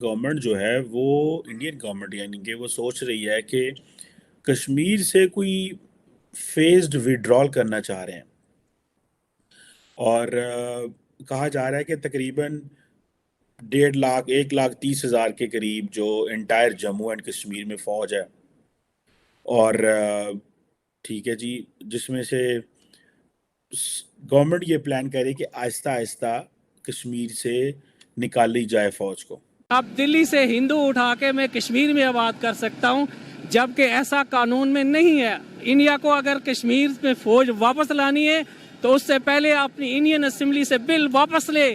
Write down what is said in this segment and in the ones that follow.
Government जो है वो इंडियन गवर्नमेंट यानी कि वो सोच रही है कि कश्मीर से कोई फेज्ड विड्रॉल करना चाह रहे हैं। और कहा जा रहा है कि तकरीबन 1.5 लाख 1,30,000 के करीब जो इंटायर जम्मू एंड कश्मीर में फ़ौज है। और ठीक है जी, जिसमें से गवर्नमेंट ये प्लान कर रही है कि आहिस्ता आहिस्ता कश्मीर से निकाली जाए फ़ौज को। अब दिल्ली से हिंदू उठा के मैं कश्मीर में आबाद कर सकता हूं, जबकि ऐसा कानून में नहीं है। इंडिया को अगर कश्मीर में फौज वापस लानी है तो उससे पहले अपनी इंडियन असेंबली से बिल वापस ले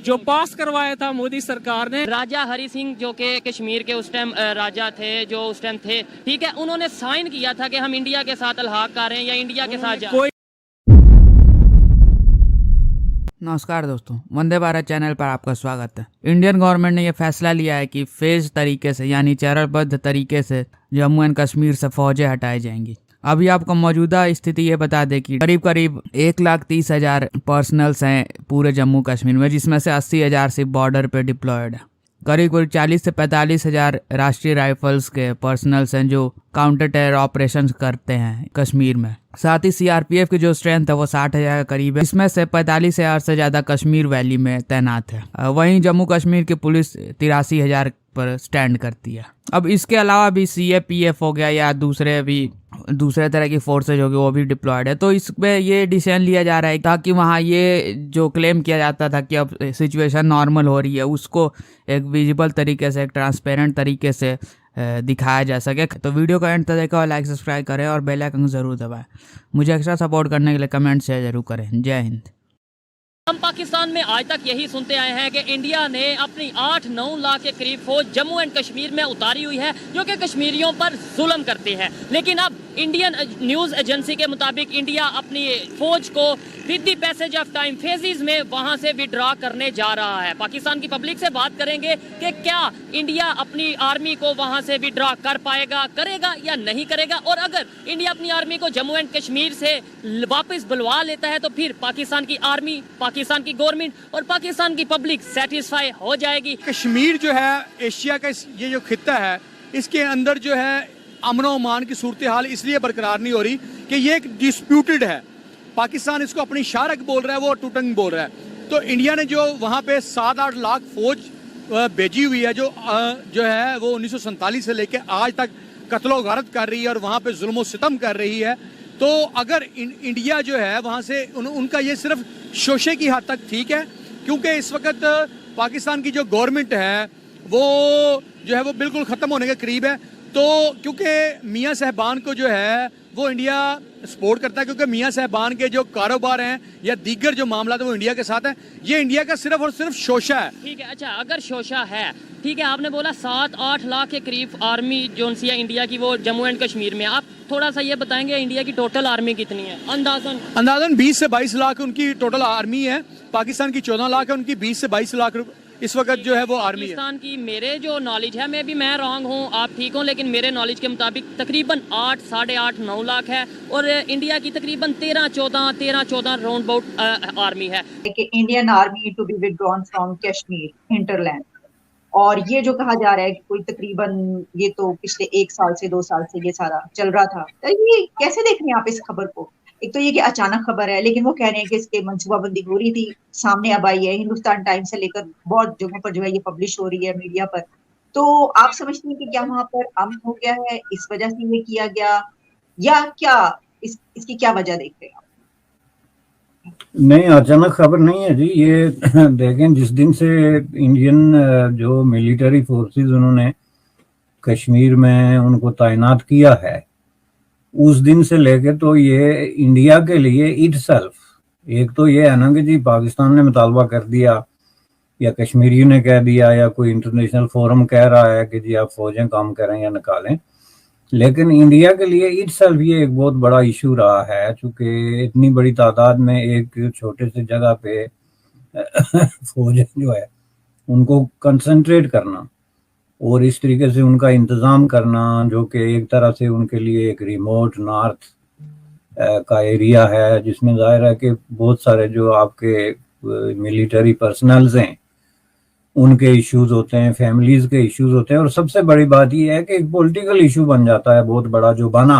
जो पास करवाया था मोदी सरकार ने। राजा हरि सिंह जो कि कश्मीर के उस टाइम राजा थे, जो उस टाइम थे, ठीक है, उन्होंने साइन किया था कि हम इंडिया के साथ अलहाक कर रहे हैं या इंडिया के साथ कोई नमस्कार दोस्तों, वंदे भारत चैनल पर आपका स्वागत है। इंडियन गवर्नमेंट ने यह फैसला लिया है कि फेज तरीके से यानी चरणबद्ध तरीके से जम्मू एंड कश्मीर से फौजें हटाई जाएंगी। अभी आपको मौजूदा स्थिति ये बता दें कि करीब करीब 1,30,000 पर्सनल्स हैं पूरे जम्मू कश्मीर में, जिसमें से 80,000 सिर्फ बॉर्डर पे डिप्लॉयड है। करीब करीब 40 से 45,000 राष्ट्रीय राइफल्स के पर्सनल्स हैं जो काउंटर टेरर ऑपरेशन करते हैं कश्मीर में। साथ ही सीआरपीएफ की जो स्ट्रेंथ है वो 60,000 के करीब है, इसमें से 45,000 से ज्यादा कश्मीर वैली में तैनात है। वहीं जम्मू कश्मीर की पुलिस 83,000 पर स्टैंड करती है। अब इसके अलावा भी सीएपीएफ हो गया या दूसरे तरह की फोर्सेज होगी वो भी डिप्लॉयड है। तो इसमें ये डिसीजन लिया जा रहा है ताकि वहाँ ये जो क्लेम किया जाता था कि अब सिचुएशन नॉर्मल हो रही है उसको एक विजिबल तरीके से, एक ट्रांसपेरेंट तरीके से दिखाया जा सके। तो वीडियो का एंड तक देखा और लाइक सब्सक्राइब करें और बेल आइकन जरूर दबाएं। मुझे एक्स्ट्रा सपोर्ट करने के लिए कमेंट शेयर जरूर करें। जय हिंद। हम पाकिस्तान में आज तक यही सुनते आए हैं कि इंडिया ने अपनी 8-9 लाख के करीब फौज जम्मू एंड कश्मीर में उतारी हुई है जो कि कश्मीरियों पर जुल्म करते हैं। लेकिन अब इंडियन न्यूज़ एजेंसी के मुताबिक इंडिया अपनी फौज को with the passage of time phases में वहां से विड्रॉ करने जा रहा है। पाकिस्तान की पब्लिक से बात करेंगे कि क्या इंडिया अपनी आर्मी को वहां से विड्रॉ कर पाएगा, करेगा या नहीं करेगा। और अगर इंडिया अपनी आर्मी को जम्मू एंड कश्मीर से वापस बुलवा लेता है तो फिर पाकिस्तान की आर्मी, पाकिस्तान की गवर्नमेंट और पाकिस्तान की पब्लिक सेटिस्फाई हो जाएगी। कश्मीर जो है एशिया का ये जो खित्ता है, इसके अंदर जो है अमन अमान की सूरत हाल इसलिए बरकरार नहीं हो रही कि ये एक डिस्प्यूटेड है। पाकिस्तान इसको अपनी शारक बोल रहा है, वो टूटंग बोल रहा है। तो इंडिया ने जो वहाँ पे 7-8 लाख फौज भेजी हुई है जो है वो 1947 से लेकर आज तक कत्लो गारत कर रही है और वहाँ पे जुल्म सितम कर रही है। तो अगर इंडिया जो है वहाँ से उनका ये सिर्फ शोशे की हद तक ठीक है, क्योंकि इस वक्त पाकिस्तान की जो गवर्नमेंट है वो जो है वो बिल्कुल ख़त्म होने के करीब है। तो क्योंकि मियाँ साहबान को जो है वो इंडिया सपोर्ट करता है, क्योंकि मियाँ साहबान के जो कारोबार हैं या दीगर जो मामला है वो इंडिया के साथ हैं। ये इंडिया का सिर्फ और सिर्फ शोशा है। ठीक है, अच्छा अगर शोशा है, ठीक है, आपने बोला 7-8 लाख के करीब आर्मी जो सी है इंडिया की वो जम्मू एंड कश्मीर में। आप थोड़ा सा ये बताएंगे इंडिया की टोटल आर्मी कितनी है? अंदाजन 20 से 22 लाख उनकी टोटल आर्मी है। पाकिस्तान की 14 लाख है, उनकी 20 से 22 लाख इस वक्त जो है वो आर्मी है। पाकिस्तान की मेरे जो नॉलेज है, मैं रॉन्ग हूँ, आप ठीक हो, लेकिन मेरे नॉलेज के मुताबिक तकरीबन 8, 8.5, 9 लाख है और इंडिया की तकरीबन 13-14 राउंड अबाउट आर्मी है। Indian army to be withdrawn from Kashmir hinterland. और ये जो कहा जा रहा है कि कोई तकरीबन ये तो पिछले 1 साल से 2 साल से ये सारा चल रहा था। तो ये कैसे देख रहे हैं आप इस खबर को? एक तो ये कि अचानक खबर है, लेकिन वो कह रहे हैं कि इसके मनसूबाबंदी हो रही थी, सामने अब आई है। हिंदुस्तान टाइम्स से लेकर बहुत जगहों पर जो है ये पब्लिश हो रही है मीडिया पर। तो आप समझते हैं कि क्या वहां पर अमन हो गया है, इस वजह से ये किया गया, या क्या इसकी क्या वजह देख रहे हैं आप? नहीं, अचानक खबर नहीं है जी। ये देखें, जिस दिन से इंडियन जो मिलिट्री फोर्सेस उन्होंने कश्मीर में उनको तैनात किया है, उस दिन से लेके तो ये इंडिया के लिए इटसेल्फ, एक तो ये है ना कि जी पाकिस्तान ने मुतालबा कर दिया या कश्मीरियों ने कह दिया या कोई इंटरनेशनल फोरम कह रहा है कि जी आप फौजें काम करें या निकालें, लेकिन इंडिया के लिए इटसेल्फ ये एक बहुत बड़ा इशू रहा है। चूंकि इतनी बड़ी तादाद में एक छोटे से जगह पे फौजें जो है उनको कंसंट्रेट करना और इस तरीके से उनका इंतज़ाम करना, जो कि एक तरह से उनके लिए एक रिमोट नॉर्थ का एरिया है, जिसमें जाहिर है कि बहुत सारे जो आपके मिलिट्री पर्सनल्स हैं उनके इश्यूज होते हैं, फैमिलीज के इश्यूज होते हैं, और सबसे बड़ी बात ये है कि एक पॉलिटिकल इशू बन जाता है बहुत बड़ा, जो बना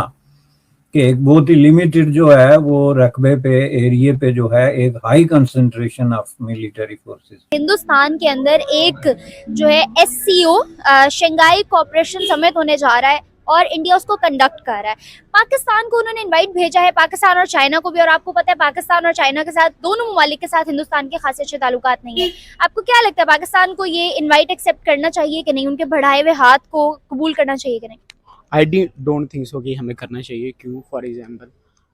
कि एक बहुत ही लिमिटेड जो है वो रकबे पे, एरिया पे जो है एक high concentration of military forces. Hindustan के अंदर एक जो है SCO शंघाई कोऑपरेशन समिट होने जा रहा है और इंडिया उसको कंडक्ट कर रहा है। पाकिस्तान को उन्होंने इनवाइट भेजा है, पाकिस्तान और चाइना को भी, और आपको पता है पाकिस्तान और चाइना के साथ, दोनों ममालिक के साथ हिंदुस्तान के खासे अच्छे ताल्लुकात नहीं है। आपको क्या लगता है पाकिस्तान को ये इनवाइट एक्सेप्ट करना चाहिए कि नहीं, उनके बढ़ाए हुए हाथ को कबूल करना चाहिए कि नहीं? आई डोंट थिंक सो कि हमें करना चाहिए। क्यों? फॉर एग्जांपल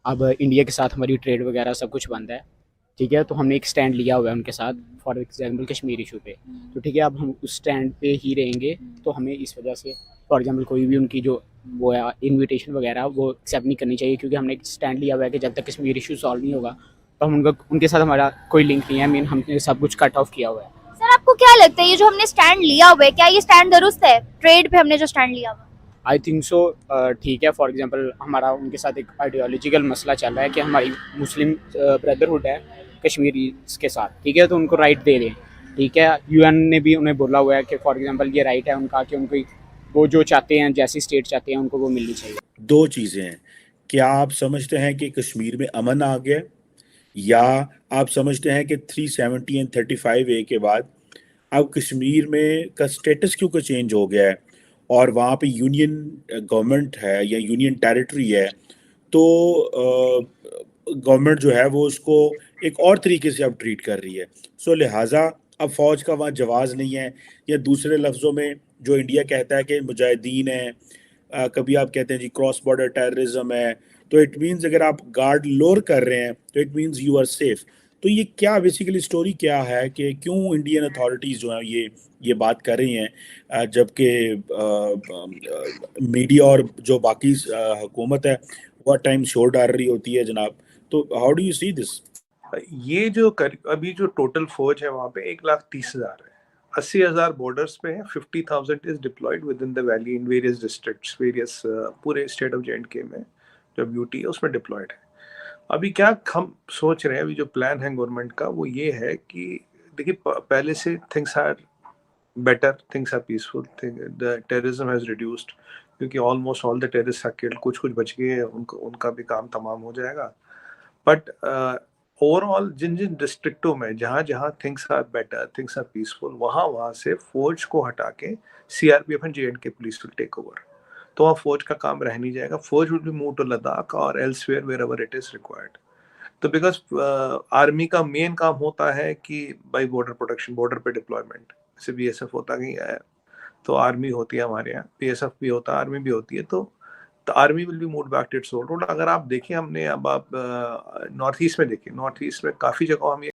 अब इंडिया के साथ हमारी ट्रेड वगैरह सब कुछ बंद है, ठीक है, तो हमने एक स्टैंड लिया हुआ है उनके साथ फॉर एग्जांपल कश्मीर इशू पे, तो ठीक है, अब हम उस स्टैंड पे ही रहेंगे, तो हमें इस वजह से फॉर एग्जांपल कोई भी उनकी जो वो है इन्विटेशन वगैरह वो एक्सेप्ट नहीं करनी चाहिए, क्योंकि हमने एक स्टैंड लिया हुआ है कि जब तक कश्मीर इशू सॉल्व नहीं होगा तो हम उनके साथ हमारा कोई लिंक नहीं है। मीन हमने सब कुछ कट ऑफ किया हुआ है। सर आपको क्या लगता है ये जो हमने स्टैंड लिया हुआ है, क्या ये स्टैंड दुरुस्त है? ट्रेड पे हमने जो स्टैंड लिया हुआ है, आई थिंक सो ठीक है। फॉर एग्जांपल हमारा उनके साथ एक आइडियोलॉजिकल मसला चल रहा है कि हमारी मुस्लिम ब्रदरहुड है कश्मीरी के साथ, ठीक है, तो उनको राइट दे दें, ठीक है। UN ने भी उन्हें बोला हुआ है कि फॉर एग्जांपल ये राइट है उनका कि उनको वो जो चाहते हैं, जैसी स्टेट चाहते हैं, उनको वो मिलनी चाहिए। दो चीज़ें हैं, क्या आप समझते हैं कि कश्मीर में अमन आ गया, या आप समझते हैं कि 370 और 35A के बाद अब कश्मीर में का स्टेटस क्यों का चेंज हो गया है और वहाँ पे यूनियन गवर्नमेंट है या यूनियन टेरिटरी है, तो गवर्नमेंट जो है वो उसको एक और तरीके से अब ट्रीट कर रही है। सो लिहाजा अब फ़ौज का वहाँ जवाज़ नहीं है, या दूसरे लफ्ज़ों में जो इंडिया कहता है कि मुजाहिदीन है, कभी आप कहते हैं जी क्रॉस बॉर्डर टेररिज्म है, तो इट मीन्स अगर आप गार्ड लोअर कर रहे हैं तो it means you are safe. तो ये क्या बेसिकली स्टोरी क्या है कि क्यों इंडियन अथॉरिटीज़ जो हैं ये बात कर रही हैं, जबकि मीडिया और जो बाकी हुकूमत है वो टाइम शोर डाल रही होती है जनाब। तो how do you see this? ये जो अभी जो टोटल फौज है वहाँ पे 1,30,000 है, 80,000 बॉर्डर्स पे है, 50,000 is deployed within the valley in various districts, various पूरे स्टेट ऑफ JNK में जो ब्यूटी है उसमें डिप्लॉयड है। अभी क्या हम सोच रहे हैं, अभी जो प्लान है गवर्नमेंट का वो ये है कि देखिए पहले से things are better, things are peaceful, the terrorism has reduced, क्योंकि almost all the terrorist are killed, कुछ बच गए हैं, उनका भी काम तमाम हो जाएगा। बट ओवरऑल जिन जिन डिस्ट्रिक्टों में जहाँ things are better, things are peaceful, वहाँ से फौज को हटा के CRPF and JNK police will take over. तो वहाँ फौज का काम रह नहीं जाएगा, फौज will be move to Ladakh और elsewhere wherever it is required. तो बिकॉज आर्मी का मेन काम होता है कि बाई बॉर्डर प्रोटेक्शन, बॉर्डर पे डिप्लॉयमेंट, जैसे BSF होता नहीं है तो आर्मी होती है हमारे यहाँ, PSF भी होता है, आर्मी भी होती है, तो army will be move back to its old role. अगर आप देखिए, हमने अब आप नॉर्थ ईस्ट में देखिए, नॉर्थ ईस्ट में काफ़ी जगह हम